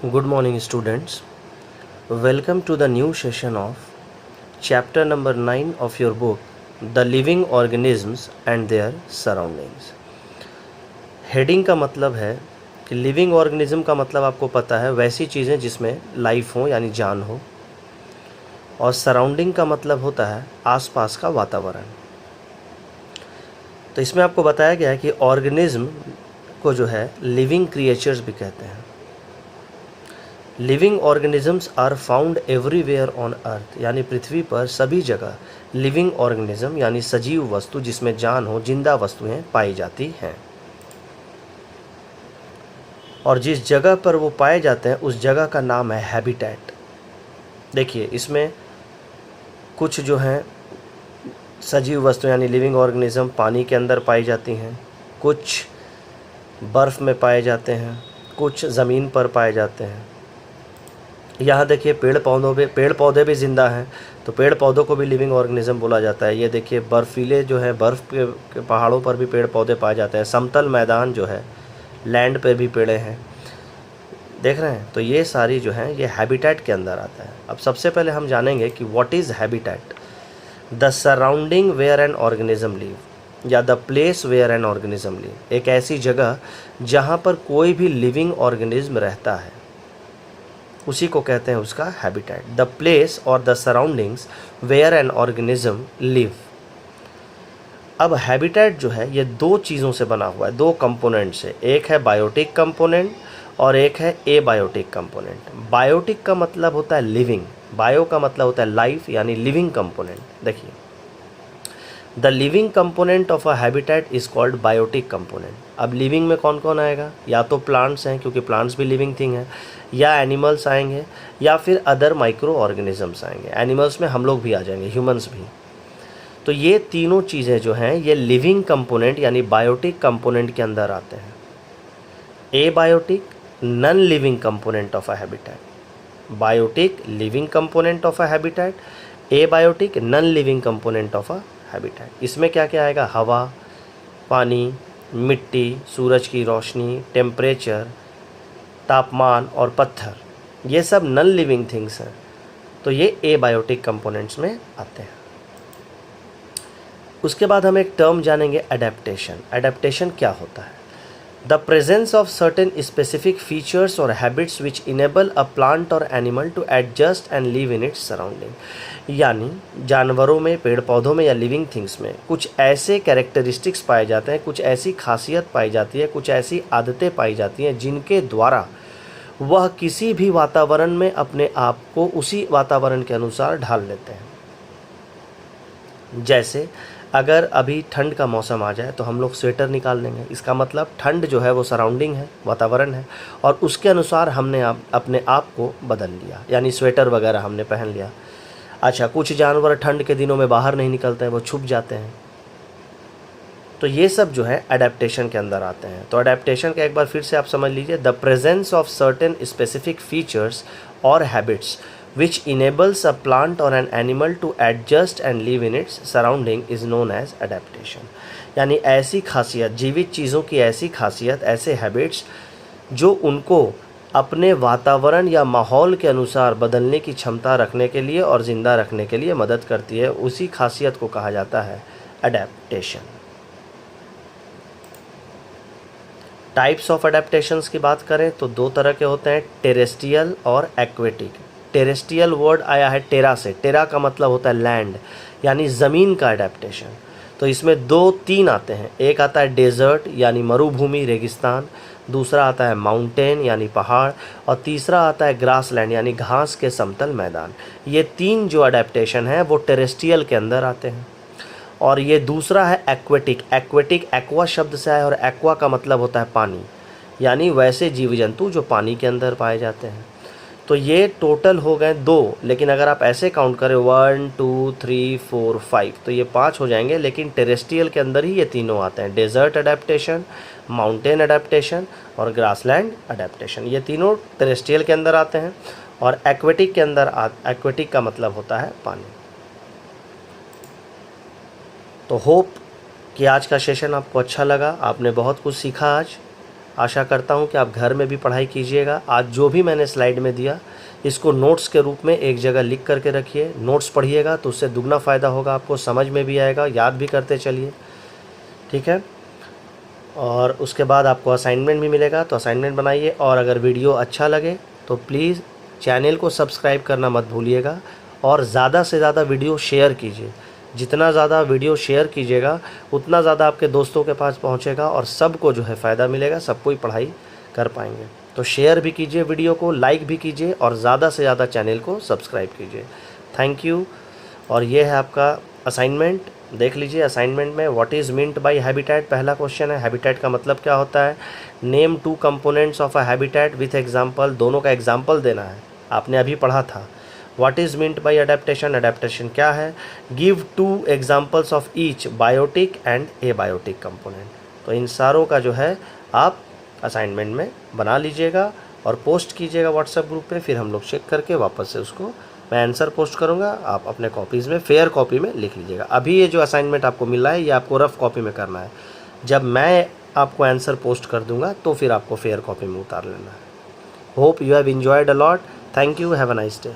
Good morning, students. Welcome to the new session of chapter number 9 of your book, The Living Organisms and Their Surroundings. Heading का मतलब है कि living organism का मतलब आपको पता है वैसी चीज़ें जिसमें लाइफ हो यानी जान हो, और सराउंडिंग का मतलब होता है आसपास का वातावरण। तो इसमें आपको बताया गया है कि ऑर्गेनिज्म को जो है लिविंग क्रिएचर्स भी कहते हैं। Living organisms are found everywhere on earth, यानी पृथ्वी पर सभी जगह लिविंग ऑर्गेनिज्म यानी सजीव वस्तु जिसमें जान हो, जिंदा वस्तुएं पाई जाती हैं। और जिस जगह पर वो पाए जाते हैं उस जगह का नाम है हैबिटेट। देखिए, इसमें कुछ जो हैं सजीव वस्तु यानी लिविंग ऑर्गेनिज्म पानी के अंदर पाई जाती हैं, कुछ बर्फ़ में पाए जाते हैं, कुछ ज़मीन पर पाए जाते हैं। यहाँ देखिए पेड़ पौधे भी ज़िंदा हैं, तो पेड़ पौधों को भी लिविंग ऑर्गेनिज्म बोला जाता है। ये देखिए बर्फीले जो है बर्फ़ के पहाड़ों पर भी पेड़ पौधे पाए जाते हैं। समतल मैदान जो है लैंड पे भी पेड़ हैं, देख रहे हैं। तो ये सारी जो हैं ये हैबिटेट के अंदर आता है। अब सबसे पहले हम जानेंगे कि what is habitat. The surrounding where an organism live, या the place where an organism live, एक ऐसी जगह जहाँ पर कोई भी लिविंग ऑर्गेनिज्म रहता है, उसी को कहते हैं उसका हैबिटेट। द प्लेस और the surroundings where an organism live. अब हैबिटेट जो है ये दो चीज़ों से बना हुआ है, दो कंपोनेंट से। एक है बायोटिक कंपोनेंट और एक है एबायोटिक कंपोनेंट। बायोटिक का मतलब होता है लिविंग, बायो का मतलब होता है लाइफ यानी लिविंग कंपोनेंट। देखिए, the living component of a habitat is called biotic component. अब लिविंग में कौन कौन आएगा? या तो प्लांट्स हैं, क्योंकि प्लांट्स भी लिविंग थिंग है, या एनिमल्स आएंगे, या फिर अदर माइक्रो ऑर्गेनिजम्स आएंगे। एनिमल्स में हम लोग भी आ जाएंगे, ह्यूमंस भी। तो ये तीनों चीज़ें जो हैं ये लिविंग कंपोनेंट यानी बायोटिक कंपोनेंट के अंदर आते हैं। Abiotic non living component of a habitat, biotic living component of a habitat, abiotic non living component of a habitat. इसमें क्या क्या आएगा? हवा, पानी, मिट्टी, सूरज की रोशनी, टेम्परेचर, तापमान और पत्थर, ये सब नॉन लिविंग थिंग्स हैं। तो ये एबायोटिक कंपोनेंट्स में आते हैं। उसके बाद हम एक टर्म जानेंगे, एडेप्टेशन। एडेप्टेशन क्या होता है? The presence of certain specific features और habits which enable a plant और animal to adjust and live in its surrounding. यानी जानवरों में, पेड़ पौधों में या लिविंग थिंग्स में कुछ ऐसे कैरेक्टरिस्टिक्स पाए जाते हैं, कुछ ऐसी खासियत पाई जाती है, कुछ ऐसी आदतें पाई जाती हैं जिनके द्वारा वह किसी भी वातावरण में अपने आप को उसी वातावरण के अनुसार ढाल लेते हैं। जैसे अगर अभी ठंड का मौसम आ जाए तो हम लोग स्वेटर निकाल लेंगे, इसका मतलब ठंड जो है वो सराउंडिंग है, वातावरण है, और उसके अनुसार हमने अपने आप को बदल लिया, यानी स्वेटर वगैरह हमने पहन लिया। अच्छा, कुछ जानवर ठंड के दिनों में बाहर नहीं निकलते हैं, वो छुप जाते हैं। तो ये सब जो है अडेप्टेशन के अंदर आते हैं। तो अडेप्टेशन का एक बार फिर से आप समझ लीजिए, the presence of certain specific features और habits which enables a plant or an animal to adjust and live in its surrounding is known as adaptation। यानी ऐसी खासियत, जीवित चीज़ों की ऐसी खासियत, ऐसे हैबिट्स जो उनको अपने वातावरण या माहौल के अनुसार बदलने की क्षमता रखने के लिए और ज़िंदा रखने के लिए मदद करती है, उसी खासियत को कहा जाता है अडेप्टेशन। टाइप्स ऑफ अडेप्टेशंस की बात करें तो दो तरह के होते हैं, टेरेस्ट्रियल और एक्वेटिक। टेरेस्ट्रियल वर्ड आया है टेरा से, टेरा का मतलब होता है लैंड यानी ज़मीन का अडेप्टेशन। तो इसमें दो तीन आते हैं, एक आता है डेजर्ट यानी मरुभूमि, रेगिस्तान, दूसरा आता है माउंटेन यानी पहाड़, और तीसरा आता है ग्रासलैंड यानी घास के समतल मैदान। ये तीन जो अडेप्टेशन है वो टेरेस्ट्रियल के अंदर आते हैं। और ये दूसरा है एक्वेटिक। एक्वेटिक एक्वा शब्द से आया और एक्वा का मतलब होता है पानी, यानी वैसे जीव जंतु जो पानी के अंदर पाए जाते हैं। तो ये टोटल हो गए दो, लेकिन अगर आप ऐसे काउंट करें 1 2 3 4 5 तो ये 5 हो जाएंगे, लेकिन टेरेस्ट्रियल के अंदर ही ये तीनों आते हैं, डेजर्ट अडेप्टेशन, माउंटेन अडेप्टेशन और ग्रासलैंड अडेप्टेशन। ये तीनों टेरेस्ट्रियल के अंदर आते हैं। और एक्वेटिक के अंदर एक्वेटिक का मतलब होता है पानी। तो होप कि आज का सेशन आपको अच्छा लगा, आपने बहुत कुछ सीखा आज। आशा करता हूँ कि आप घर में भी पढ़ाई कीजिएगा। आज जो भी मैंने स्लाइड में दिया इसको नोट्स के रूप में एक जगह लिख करके रखिए। नोट्स पढ़िएगा तो उससे दुगना फ़ायदा होगा, आपको समझ में भी आएगा, याद भी करते चलिए, ठीक है। और उसके बाद आपको असाइनमेंट भी मिलेगा, तो असाइनमेंट बनाइए। और अगर वीडियो अच्छा लगे तो प्लीज़ चैनल को सब्सक्राइब करना मत भूलिएगा और ज़्यादा से ज़्यादा वीडियो शेयर कीजिए। जितना ज़्यादा वीडियो शेयर कीजिएगा उतना ज़्यादा आपके दोस्तों के पास पहुंचेगा और सबको जो है फ़ायदा मिलेगा, सब कोई पढ़ाई कर पाएंगे। तो शेयर भी कीजिए वीडियो को, लाइक भी कीजिए और ज़्यादा से ज़्यादा चैनल को सब्सक्राइब कीजिए। Thank you. और ये है आपका असाइनमेंट, देख लीजिए। असाइनमेंट में what is meant by habitat पहला क्वेश्चन है। हैबिटेट का मतलब क्या होता है? Name 2 components of a habitat with example, दोनों का एग्जांपल देना है, आपने अभी पढ़ा था। What is meant by adaptation, adaptation क्या है? Give 2 examples of each biotic and abiotic component. तो इन सारों का जो है आप असाइनमेंट में बना लीजिएगा और पोस्ट कीजिएगा व्हाट्सएप ग्रुप पे, फिर हम लोग चेक करके वापस से उसको मैं आंसर पोस्ट करूंगा, आप अपने कॉपीज़ में फेयर कॉपी में लिख लीजिएगा। अभी ये जो असाइनमेंट आपको मिल रहा है ये आपको रफ कॉपी में करना है, जब मैं आपको आंसर पोस्ट कर दूंगा तो फिर आपको फेयर कॉपी में उतार लेना है। Hope you have enjoyed a lot. Thank you, have a nice day.